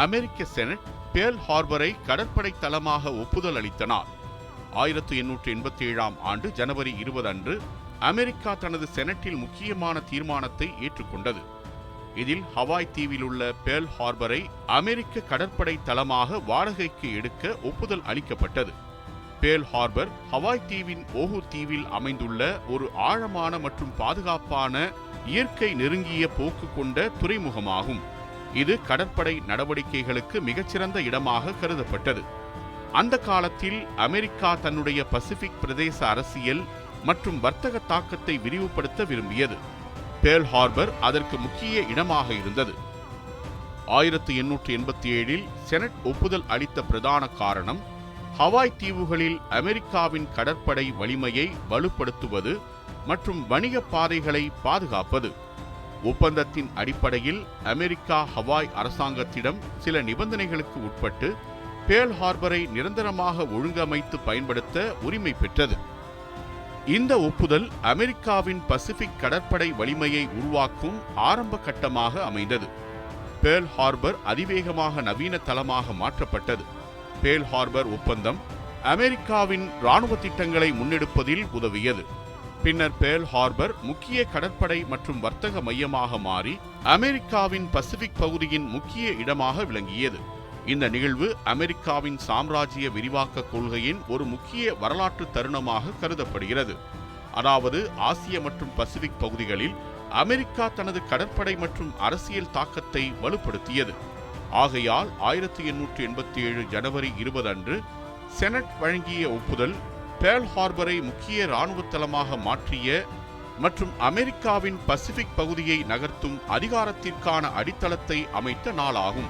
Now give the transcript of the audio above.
அமெரிக்க senate pearl ஹார்பரை கடற்படை தளமாக ஒப்புதல் அளித்த நாள். 1887 ஆண்டு ஜனவரி 20 அன்று அமெரிக்கா தனது செனட்டில் முக்கியமான தீர்மானத்தை ஏற்றுக்கொண்டது. இதில் ஹவாய் தீவில் உள்ள பேர்ல் ஹார்பரை அமெரிக்க கடற்படை தளமாக வாடகைக்கு எடுக்க ஒப்புதல் அளிக்கப்பட்டது. பேர்ல் ஹார்பர் ஹவாய் தீவின் ஓஹு தீவில் அமைந்துள்ள ஒரு ஆழமான மற்றும் பாதுகாப்பான இயற்கை நெருங்கிய போக்கு கொண்ட துறைமுகமாகும். இது கடற்படை நடவடிக்கைகளுக்கு மிகச்சிறந்த இடமாக கருதப்பட்டது. அந்த காலத்தில் அமெரிக்கா தன்னுடைய பசிபிக் பிரதேச அரசியல் மற்றும் வர்த்தக தாக்கத்தை விரிவுபடுத்த விரும்பியது. பேர்ல் ஹார்பர் அதற்கு முக்கிய இடமாக இருந்தது. 1887 செனட் ஒப்புதல் அளித்த பிரதான காரணம் ஹவாய் தீவுகளில் அமெரிக்காவின் கடற்படை வலிமையை வலுப்படுத்துவது மற்றும் வணிக பாதைகளை பாதுகாப்பது. ஒப்பந்தத்தின் அடிப்படையில் அமெரிக்கா ஹவாய் அரசாங்கத்திடம் சில நிபந்தனைகளுக்கு உட்பட்டு பேர்ல் ஹார்பரை நிரந்தரமாக ஒழுங்கமைத்து பயன்படுத்த உரிமை பெற்றது. இந்த ஒப்புதல் அமெரிக்காவின் பசிபிக் கடற்படை வலிமையை உருவாக்கும் ஆரம்ப கட்டமாக அமைந்தது. பேர்ல் ஹார்பர் அதிவேகமாக நவீன தளமாக மாற்றப்பட்டது. பேர்ல் ஹார்பர் ஒப்பந்தம் அமெரிக்காவின் இராணுவ திட்டங்களை முன்னெடுப்பதில் உதவியது. பின்னர் பேர்ல் ஹார்பர் முக்கிய கடற்படை மற்றும் வர்த்தக மையமாக மாறி அமெரிக்காவின் பசிபிக் பகுதியின் முக்கிய இடமாக விளங்கியது. இந்த நிகழ்வு அமெரிக்காவின் சாம்ராஜ்ய விரிவாக்க கொள்கையின் ஒரு முக்கிய வரலாற்று தருணமாக கருதப்படுகிறது. அதாவது ஆசிய மற்றும் பசிபிக் பகுதிகளில் அமெரிக்கா தனது கடற்படை மற்றும் அரசியல் தாக்கத்தை வலுப்படுத்தியது. ஆகையால் 1887 ஜனவரி 20 அன்று செனட் வழங்கிய ஒப்புதல் பேர்ல் ஹார்பரை முக்கிய இராணுவ தளமாக மாற்றிய மற்றும் அமெரிக்காவின் பசிபிக் பகுதியை நகர்த்தும் அதிகாரத்திற்கான அடித்தளத்தை அமைத்த நாளாகும்.